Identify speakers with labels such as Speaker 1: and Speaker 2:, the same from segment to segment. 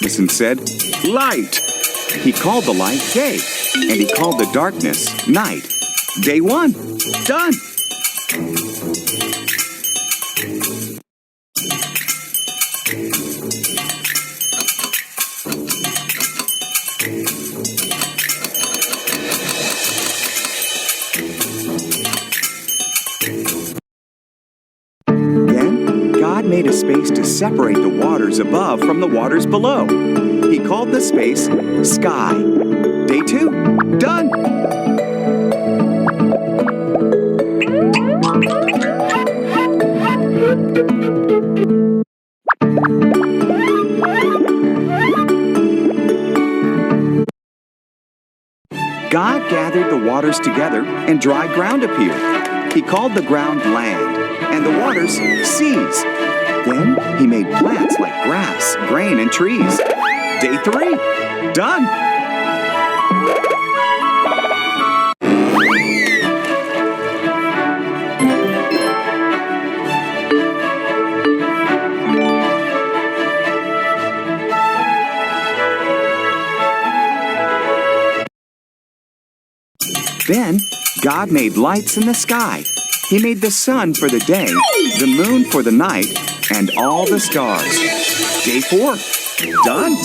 Speaker 1: and said, "Light." He called the light day, and he called the darkness night. Day 1, done. Then God made a space to separate the waters above from the waters below. He called the space sky. Day 2, done. God gathered the waters together and dry ground appeared. He called the ground land and the waters seas. Then he made plants like grass, grain, and trees. Day 3, done. Then God made lights in the sky. He made the sun for the day, the moon for the night, and all the stars. Day 4, done.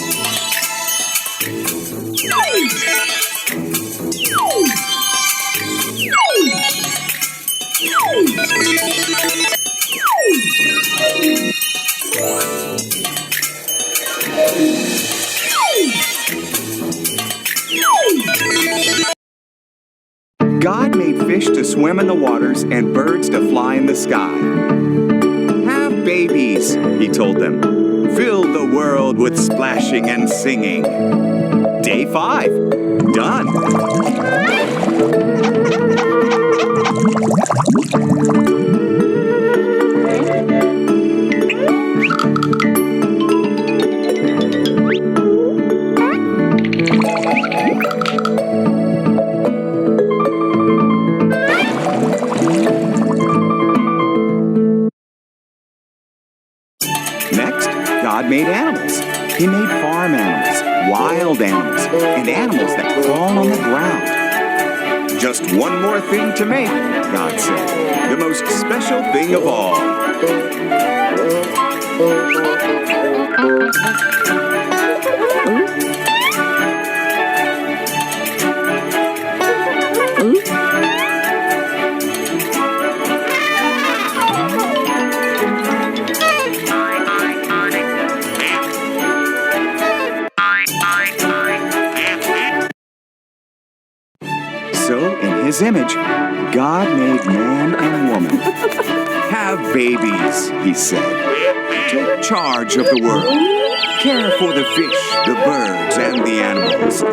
Speaker 1: God made fish to swim in the waters and birds to fly in the sky. "Have babies," he told them. "Fill the world with splashing and singing." Day 5, done. Next, God made animals. He made farm animals, wild animals, and animals that crawl on the ground. "Just one more thing to make," God said, "the most special thing of all." So, in His image, God made man and woman. "Have babies," He said. "Take charge of the world. Care for the fish, the birds, and the animals."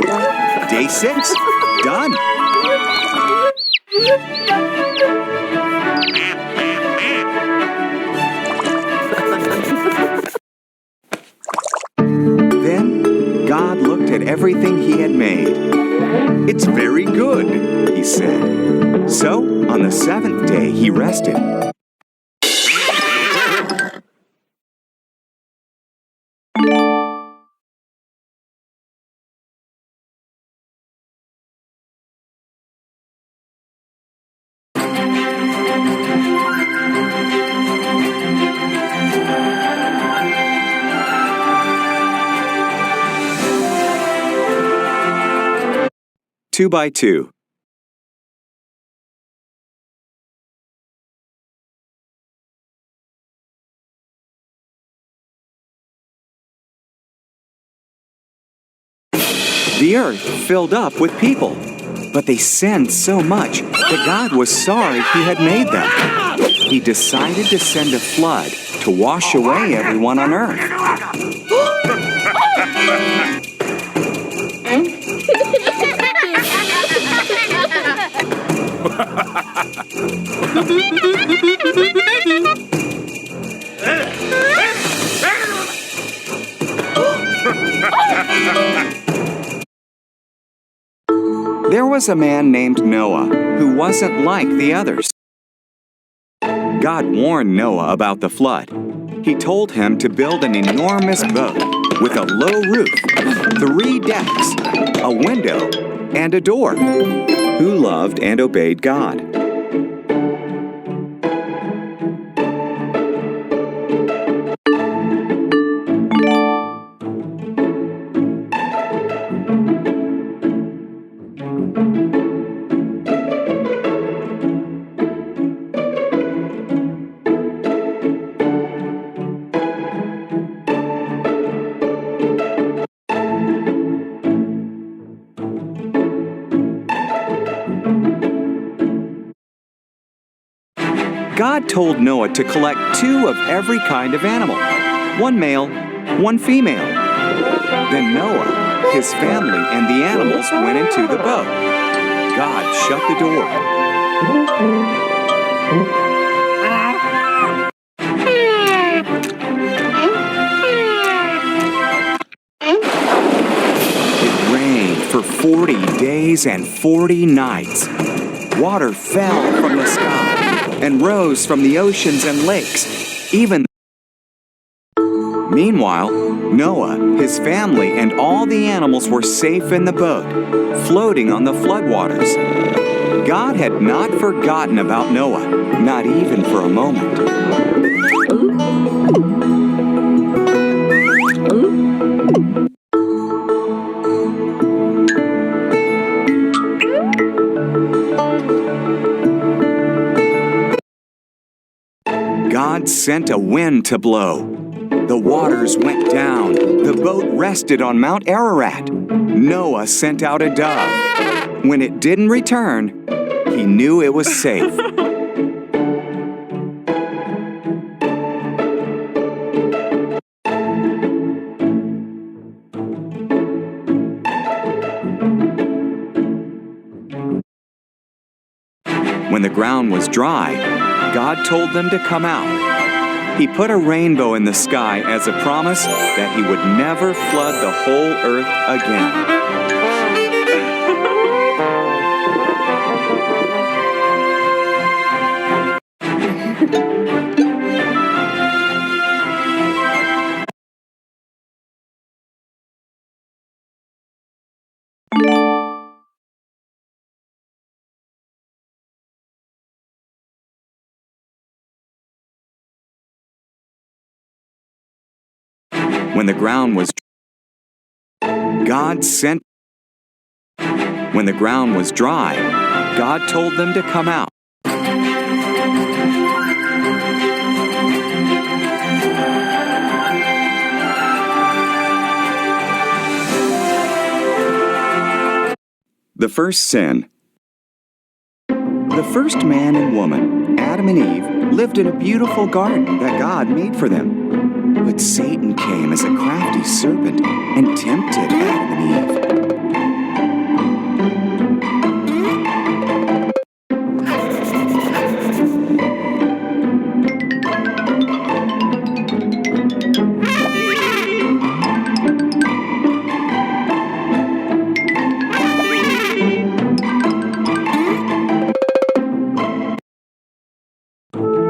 Speaker 1: Day 6, done. Then God looked at everything He had made. "It's very good," He said. So, on the 7th day, He rested. Two by two. The earth filled up with people, but they sinned so much that God was sorry He had made them. He decided to send a flood to wash away everyone on earth. There was a man named Noah who wasn't like the others. God warned Noah about the flood. He told him to build an enormous boat with a low roof, 3 decks, a window, and a door. Who loved and obeyed God? God told Noah to collect 2 of every kind of animal, 1 male, 1 female. Then Noah, his family, and the animals went into the boat. God shut the door. It rained for 40 days and 40 nights. Water fell from the sky and rose from the oceans and lakes. Meanwhile, Noah, his family, and all the animals were safe in the boat, floating on the floodwaters. God had not forgotten about Noah, not even for a moment. God sent a wind to blow. The waters went down. The boat rested on Mount Ararat. Noah sent out a dove. When it didn't return, he knew it was safe. When the ground was dry, God told them to come out. He put a rainbow in the sky as a promise that he would never flood the whole earth again. When the ground was When the ground was dry, God told them to come out. The first sin. The first man and woman, Adam and Eve, lived in a beautiful garden that God made for them. But Satan came as a crafty serpent and tempted Adam and Eve.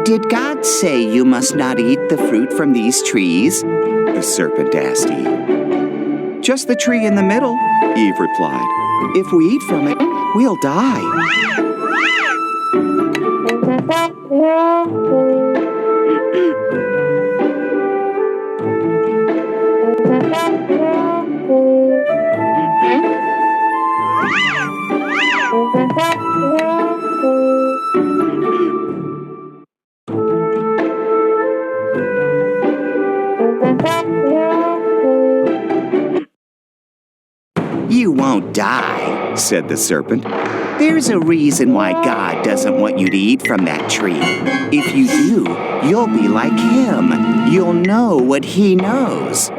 Speaker 2: Did God say you must not eat the fruit from these trees?
Speaker 1: The serpent asked Eve. Just the tree in the middle, Eve replied. If we eat from it, we'll die.
Speaker 2: You won't die, said the serpent. There's a reason why God doesn't want you to eat from that tree. If you do, you'll be like him. You'll know what he knows.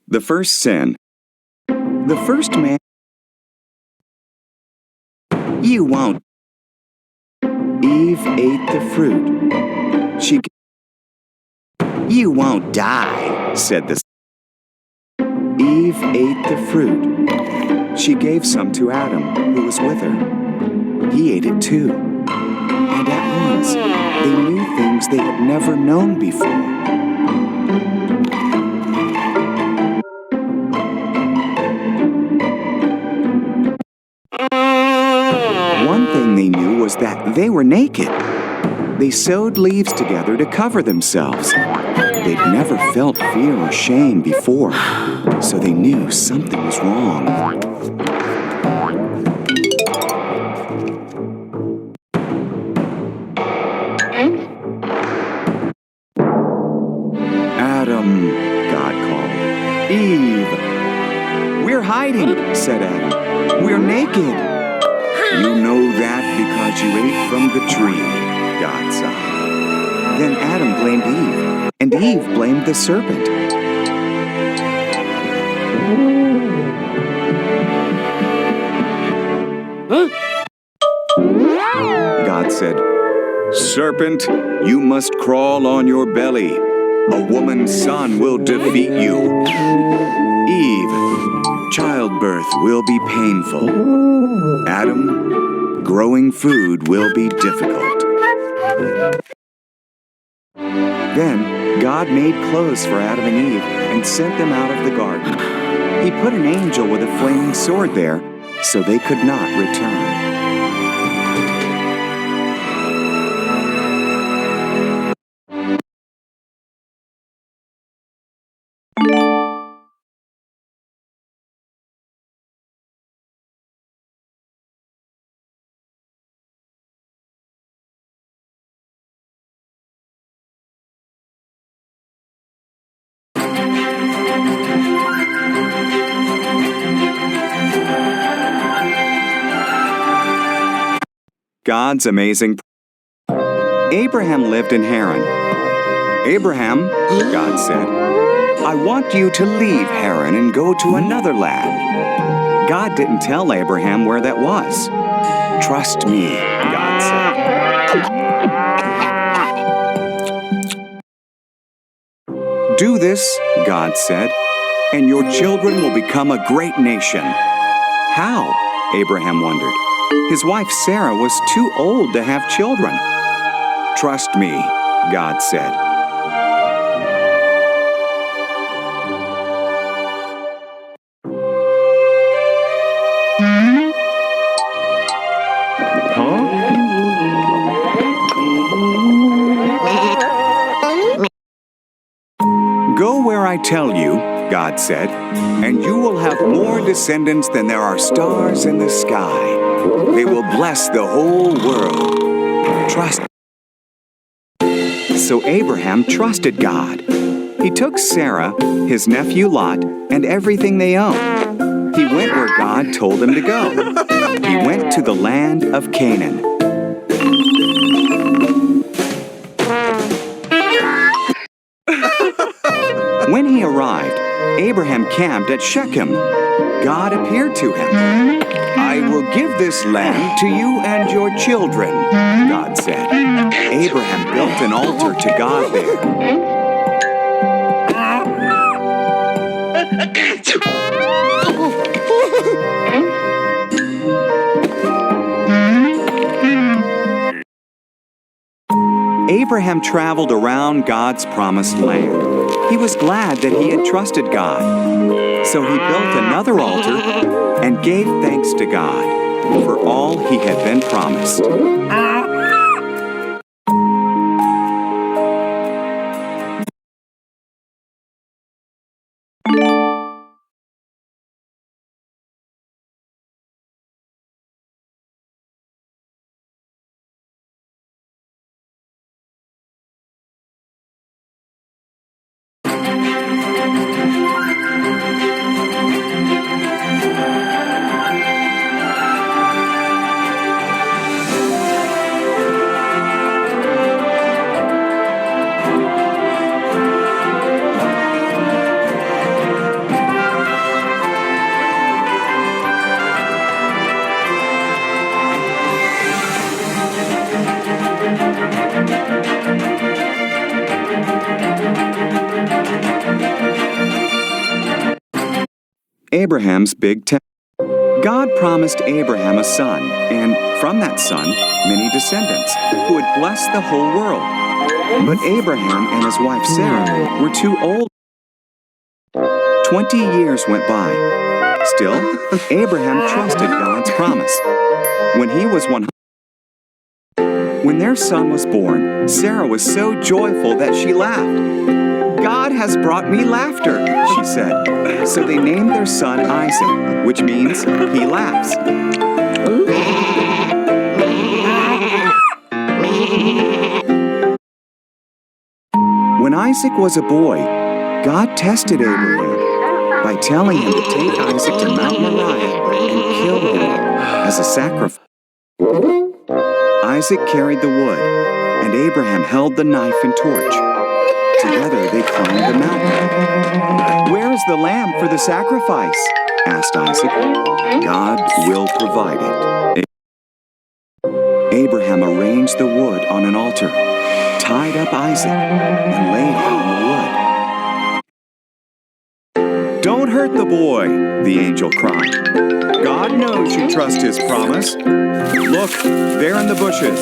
Speaker 1: The first sin. The first man.
Speaker 2: You won't.
Speaker 1: Eve ate the fruit. You won't die, said the. Eve ate the fruit. She gave some to Adam, who was with her. He ate it too. And at once, they knew things they had never known before. One thing they knew was that they were naked. They sewed leaves together to cover themselves. They'd never felt fear or shame before, so they knew something was wrong. Adam, God called. Eve. We're hiding, said Adam. We're naked. You know that because you ate from the tree, God sighed. Then Adam blamed Eve, and Eve blamed the serpent. God said, Serpent, you must crawl on your belly. A woman's son will defeat you. Eve, childbirth will be painful. Adam, growing food will be difficult. Then God made clothes for Adam and Eve and sent them out of the garden. He put an angel with a flaming sword there so they could not return. God's amazing. Abraham lived in Haran. Abraham, God said, I want you to leave Haran and go to another land. God didn't tell Abraham where that was. Trust me, God said. Do this, God said, and your children will become a great nation. How? Abraham wondered. His wife Sarah was too old to have children. Trust me, God said. Go where I tell you, God said, and you will have more descendants than there are stars in the sky. They will bless the whole world. Trust. So Abraham trusted God. He took Sarah, his nephew Lot, and everything they owned. He went where God told him to go. He went to the land of Canaan. When he arrived, Abraham camped at Shechem. God appeared to him. I will give this land to you and your children, God said. Abraham built an altar to God there. Abraham traveled around God's promised land. He was glad that he had trusted God. So he built another altar and gave thanks to God for all he had been promised. Abraham's big tent. God promised Abraham a son, and from that son, many descendants, who would bless the whole world. But Abraham and his wife Sarah were too old. 20 years went by. Still, Abraham trusted God's promise. When he was 100, when their son was born, Sarah was so joyful that she laughed. God has brought me laughter, she said. So they named their son Isaac, which means he laughs. When Isaac was a boy, God tested Abraham by telling him to take Isaac to Mount Moriah and kill him as a sacrifice. Isaac carried the wood, and Abraham held the knife and torch. Together they climbed the mountain. "Where is the lamb for the sacrifice?" asked Isaac. "God will provide it." Abraham arranged the wood on an altar, tied up Isaac, and laid him on the wood. "Don't hurt the boy," the angel cried. "God knows you trust his promise. Look, there in the bushes,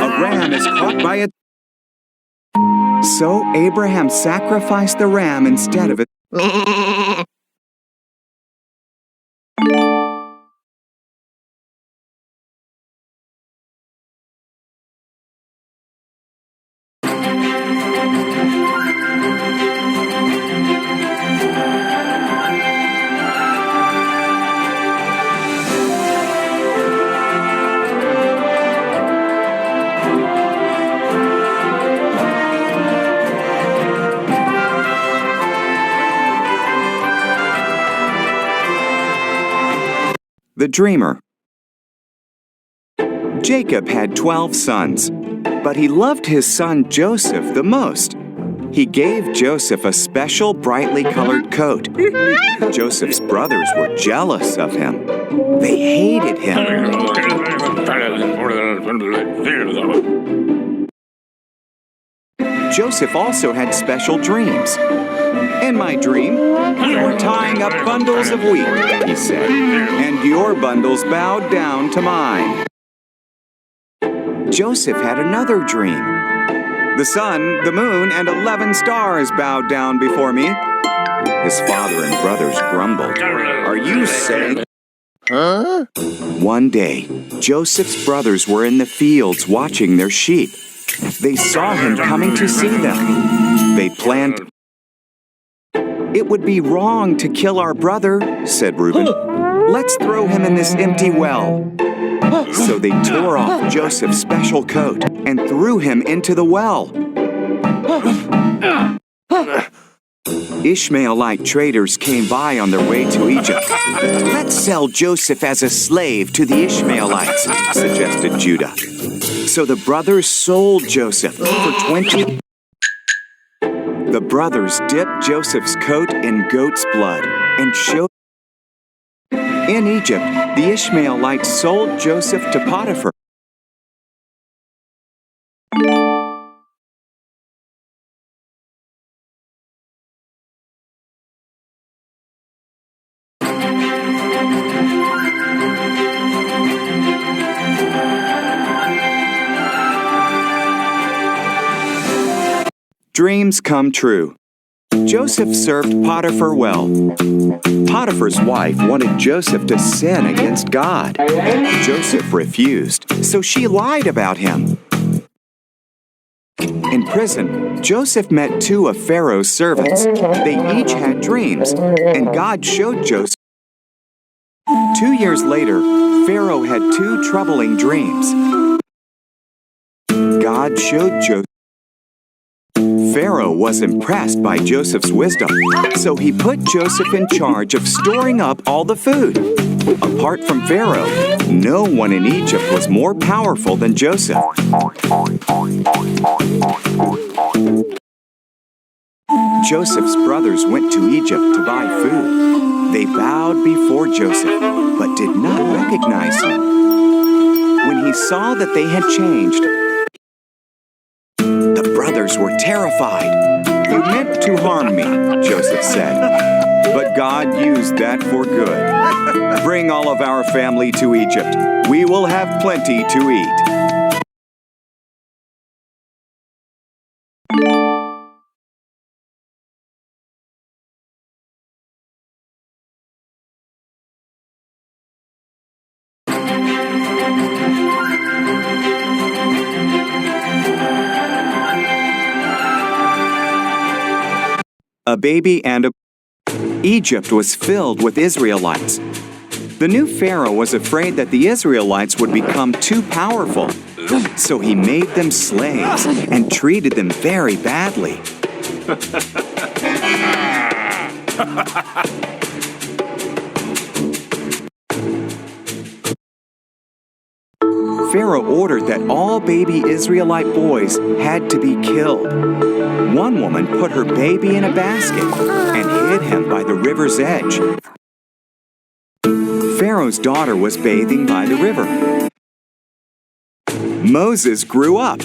Speaker 1: a ram is caught by it." So Abraham sacrificed the ram instead of it. The Dreamer. Jacob had 12 sons, but he loved his son Joseph the most. He gave Joseph a special brightly colored coat. Joseph's brothers were jealous of him. They hated him. Joseph also had special dreams. "In my dream, we were tying up bundles of wheat," he said, "and your bundles bowed down to mine." Joseph had another dream. "The sun, the moon, and 11 stars bowed down before me." His father and brothers grumbled. "Are you saying?" Huh? One day, Joseph's brothers were in the fields watching their sheep. They saw him coming to see them. They planned. "It would be wrong to kill our brother," said Reuben. "Let's throw him in this empty well." So they tore off Joseph's special coat and threw him into the well. Ishmaelite traders came by on their way to Egypt. "Let's sell Joseph as a slave to the Ishmaelites," suggested Judah. So the brothers sold Joseph for 20. The brothers dipped Joseph's coat in goat's blood and showed. In Egypt, the Ishmaelites sold Joseph to Potiphar. Dreams come true. Joseph served Potiphar well. Potiphar's wife wanted Joseph to sin against God. Joseph refused, so she lied about him. In prison, Joseph met 2 of Pharaoh's servants. They each had dreams, and God showed Joseph. 2 years later, Pharaoh had 2 troubling dreams. God showed Joseph. Pharaoh was impressed by Joseph's wisdom, so he put Joseph in charge of storing up all the food. Apart from Pharaoh, no one in Egypt was more powerful than Joseph. Joseph's brothers went to Egypt to buy food. They bowed before Joseph, but did not recognize him. When he saw that they had changed, the brothers were terrified. "You meant to harm me," Joseph said. But God used that for good. Bring all of our family to Egypt. We will have plenty to eat. A baby and a... Egypt was filled with Israelites. The new Pharaoh was afraid that the Israelites would become too powerful, so he made them slaves and treated them very badly. Pharaoh ordered that all baby Israelite boys had to be killed. One woman put her baby in a basket and hid him by the river's edge. Pharaoh's daughter was bathing by the river. Moses grew up.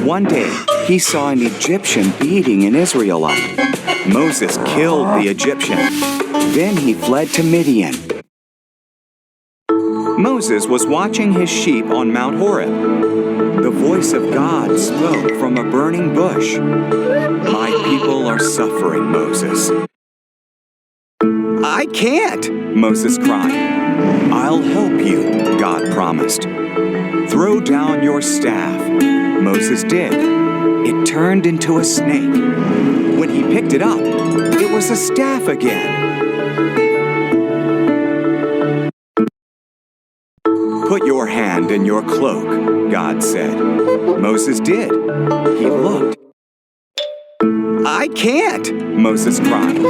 Speaker 1: One day, he saw an Egyptian beating an Israelite. Moses killed the Egyptian. Then he fled to Midian. Moses was watching his sheep on Mount Horeb. The voice of God spoke from a burning bush. "My people are suffering, Moses." "I can't," Moses cried. "I'll help you," God promised. "Throw down your staff." Moses did. It turned into a snake. When he picked it up, it was a staff again. "Put your hand in your cloak," God said. Moses did. He looked. "I can't," Moses cried.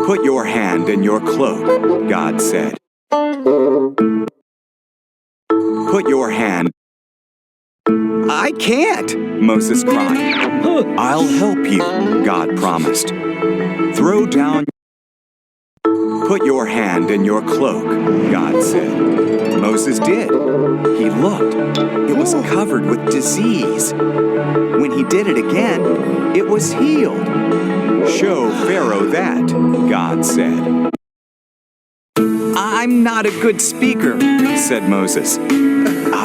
Speaker 1: "Put your hand in your cloak," God said. "Put your hand." "I can't," Moses cried. "I'll help you," God promised. "Throw down." "Put your hand in your cloak," God said. Moses did. He looked. It was covered with disease. When he did it again, it was healed. "Show Pharaoh that," God said. "I'm not a good speaker," said Moses.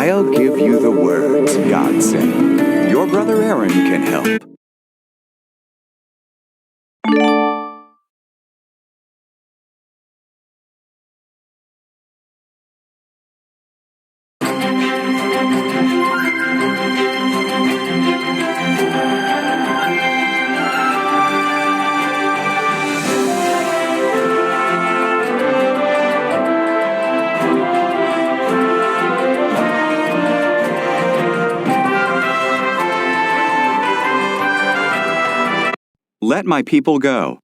Speaker 1: "I'll give you the words," God said. "Your brother Aaron can help." "Let my people go."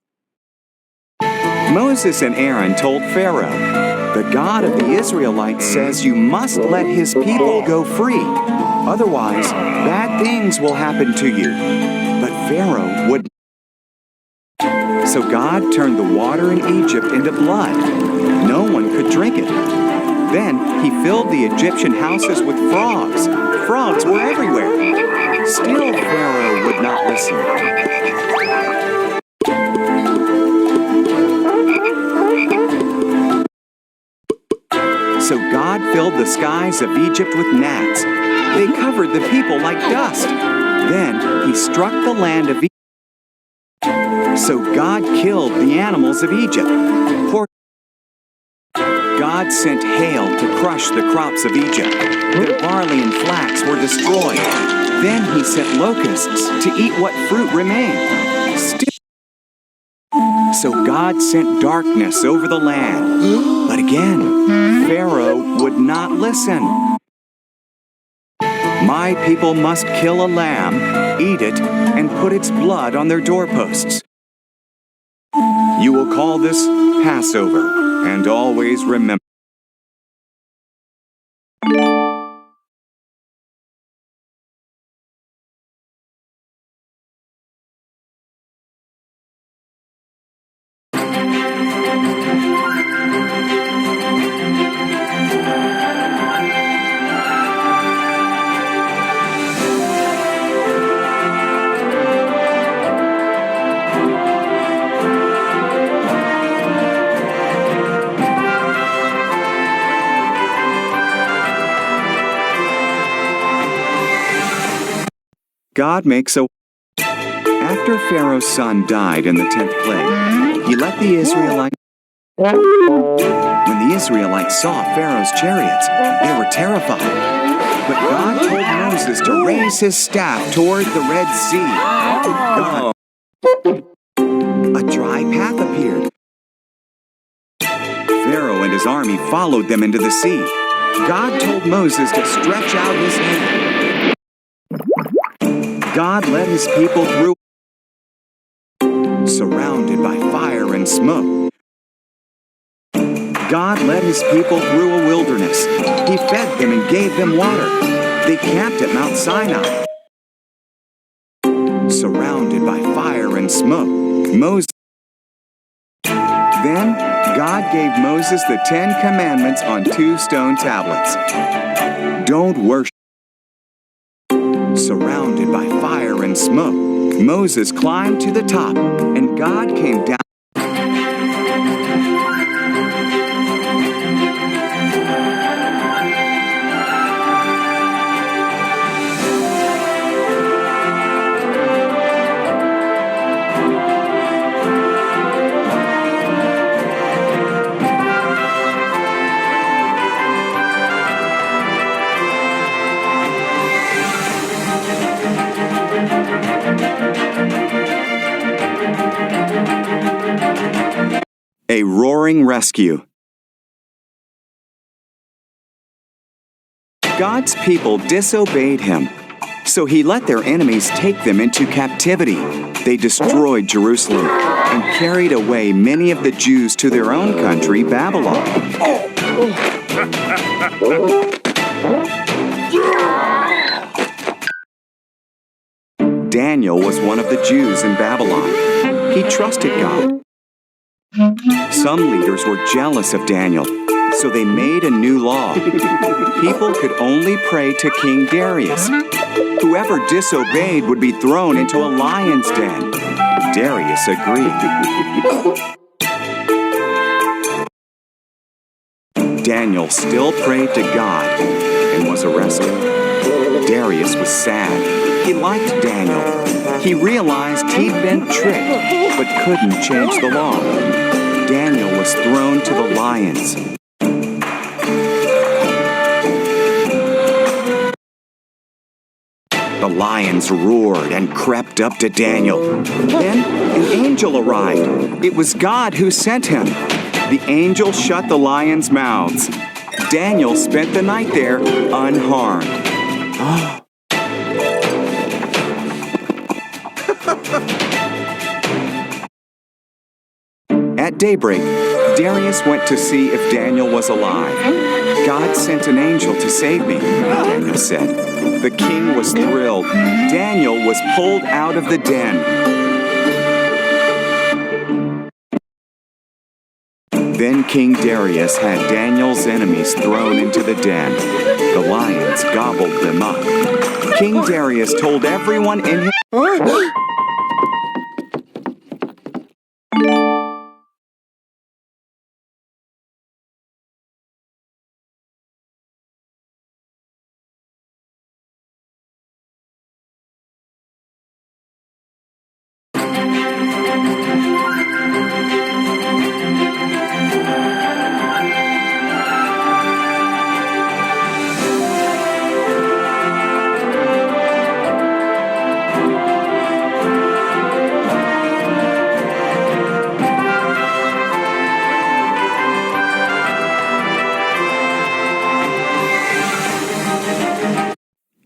Speaker 1: Moses and Aaron told Pharaoh, "The God of the Israelites says you must let his people go free. Otherwise, bad things will happen to you." But Pharaoh would. So God turned the water in Egypt into blood. No one could drink it. Then he filled the Egyptian houses with frogs. Frogs were everywhere. Still, Pharaoh would not listen. So God filled the skies of Egypt with gnats. They covered the people like dust. Then he struck the land of Egypt. So God killed the animals of Egypt. God sent hail to crush the crops of Egypt. Their barley and flax were destroyed. Then he sent locusts to eat what fruit remained. So God sent darkness over the land. But again, Pharaoh would not listen. "My people must kill a lamb, eat it, and put its blood on their doorposts. You will call this Passover, and always remember." God makes a... After Pharaoh's son died in the 10th plague, he let the Israelites... When the Israelites saw Pharaoh's chariots, they were terrified. But God told Moses to raise his staff toward the Red Sea. God... A dry path appeared. Pharaoh and his army followed them into the sea. God told Moses to stretch out his hand. God led his people through, surrounded by fire and smoke. God led his people through a wilderness. He fed them and gave them water. They camped at Mount Sinai, surrounded by fire and smoke. Then God gave Moses the 10 Commandments on 2 stone tablets. Don't worship. Surrounded by fire and smoke, Moses climbed to the top, and God came down. A roaring rescue. God's people disobeyed him, so he let their enemies take them into captivity. They destroyed Jerusalem and carried away many of the Jews to their own country, Babylon. Daniel was one of the Jews in Babylon. He trusted God. Some leaders were jealous of Daniel, so they made a new law. People could only pray to King Darius. Whoever disobeyed would be thrown into a lion's den. Darius agreed. Daniel still prayed to God and was arrested. Darius was sad. He liked Daniel. He realized he'd been tricked, but couldn't change the law. Daniel was thrown to the lions. The lions roared and crept up to Daniel. Then an angel arrived. It was God who sent him. The angel shut the lions' mouths. Daniel spent the night there unharmed. At daybreak, Darius went to see if Daniel was alive. God sent an angel to save me, Daniel said. The king was thrilled. Daniel was pulled out of the den. Then King Darius had Daniel's enemies thrown into the den. The lions gobbled them up. King Darius told everyone in his...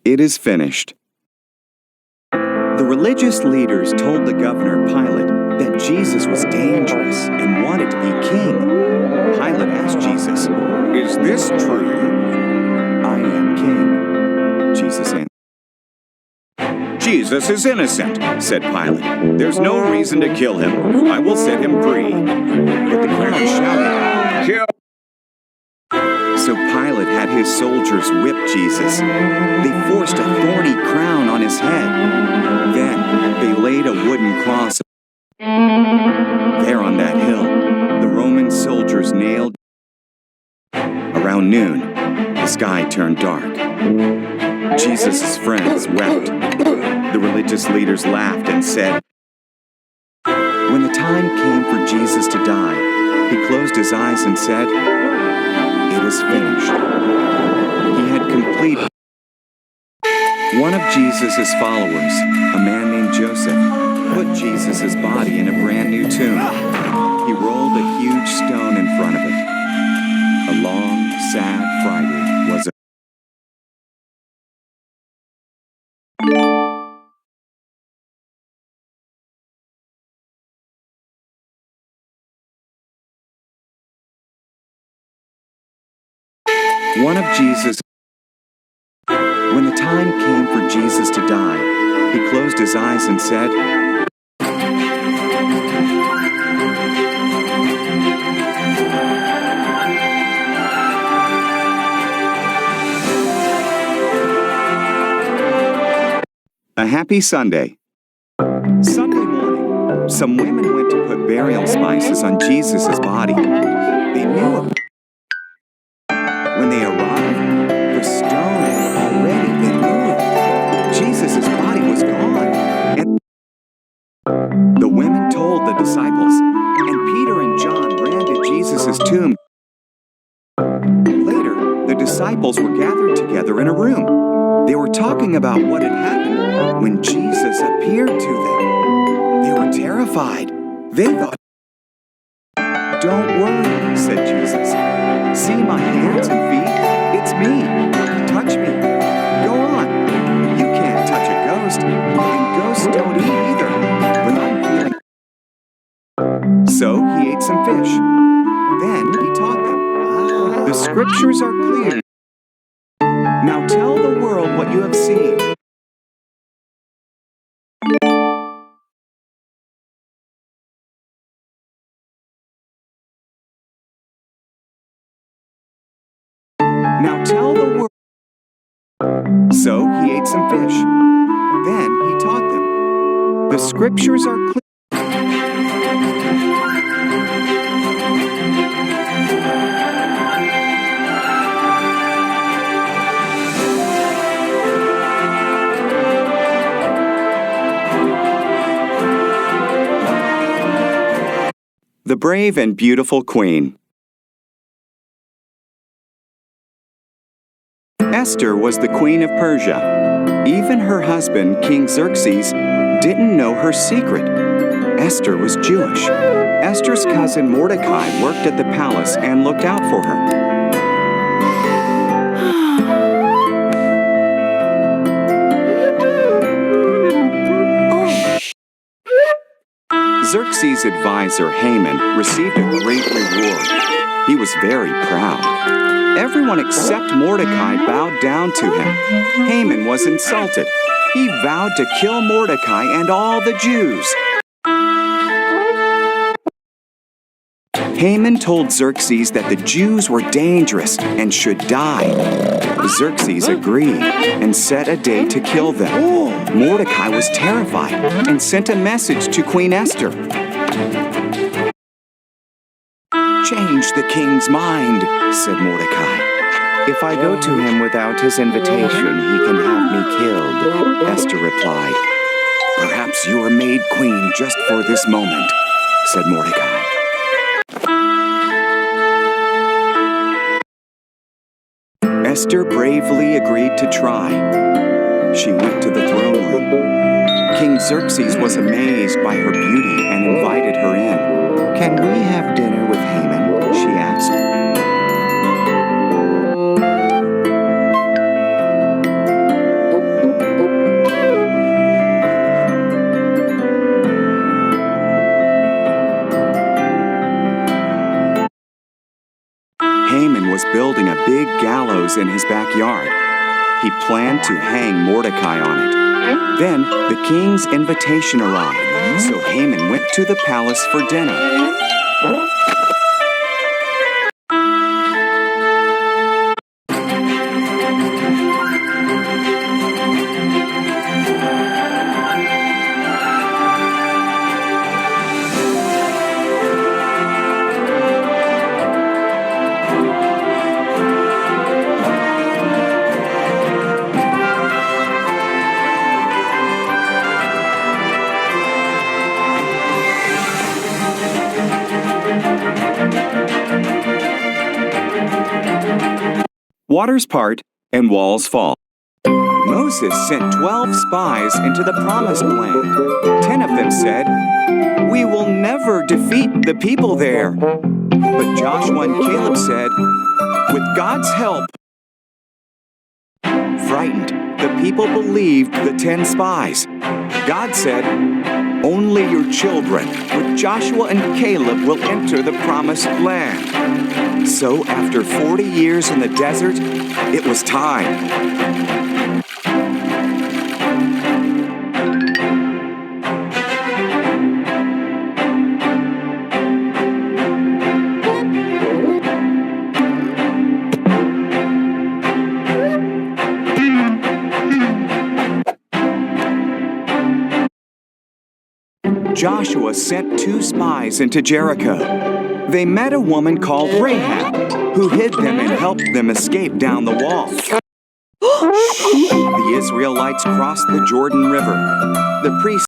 Speaker 1: It is finished. The religious leaders told the governor Pilate that Jesus was dangerous and wanted to be king. Pilate asked Jesus, "Is this true?" "I am king," Jesus answered. "Jesus is innocent," said Pilate. "There's no reason to kill him. I will set him free." But the crowd shouted, "Kill!" So Pilate had his soldiers whip Jesus. They forced a thorny crown on his head. Then they laid a wooden cross there on that hill. The Roman soldiers nailed. Around noon, the sky turned dark. Jesus' friends wept. The religious leaders laughed and said, when the time came for Jesus to die, he closed his eyes and said, "It is finished." He had completed. One of Jesus' followers, a man named Joseph, put Jesus' body in a brand new tomb. He rolled a huge stone in front of it. A long, sad Friday was one of Jesus. When the time came for Jesus to die, he closed his eyes and said, a happy Sunday. Sunday morning, some women went to put burial spices on Jesus' body. They knew it. When they arrived, the stone had already been moved. Jesus' body was gone. And the women told the disciples, and Peter and John ran to Jesus' tomb. Later, the disciples were gathered together in a room. They were talking about what had happened when Jesus appeared to them. They were terrified. They thought, "Don't worry," said Jesus. "See my hands and feet? It's me. Touch me. Go on. You can't touch a ghost, and ghosts don't eat either. But I'm feeling." So he ate some fish. Then he taught them. The scriptures are clear. Now tell the world what you have seen. Now tell the world. So he ate some fish. Then he taught them. The scriptures are clear. The Brave and Beautiful Queen. Esther was the queen of Persia. Even her husband, King Xerxes, didn't know her secret. Esther was Jewish. Esther's cousin Mordecai worked at the palace and looked out for her. Xerxes' advisor, Haman, received a great reward. He was very proud. Everyone except Mordecai bowed down to him. Haman was insulted. He vowed to kill Mordecai and all the Jews. Haman told Xerxes that the Jews were dangerous and should die. Xerxes agreed and set a day to kill them. Mordecai was terrified and sent a message to Queen Esther. "Change the king's mind," said Mordecai. "If I go to him without his invitation, he can have me killed," Esther replied. "Perhaps you were made queen just for this moment," said Mordecai. Esther bravely agreed to try. She went to the throne room. King Xerxes was amazed by her beauty and invited her in. "Can we have dinner with Haman?" she asked. Haman was building a big gallows in his backyard. He planned to hang Mordecai on it. Then the king's invitation arrived, so Haman went to the palace for dinner. waters part, and walls fall. Moses sent 12 spies into the promised land. 10 of them said, "We will never defeat the people there." But Joshua and Caleb said, "With God's help." Frightened, the people believed the 10 spies. God said, "Only your children, with Joshua and Caleb, will enter the promised land." So after 40 years in the desert, it was time. Joshua sent 2 spies into Jericho. They met a woman called Rahab, who hid them and helped them escape down the wall. The Israelites crossed the Jordan River. The priests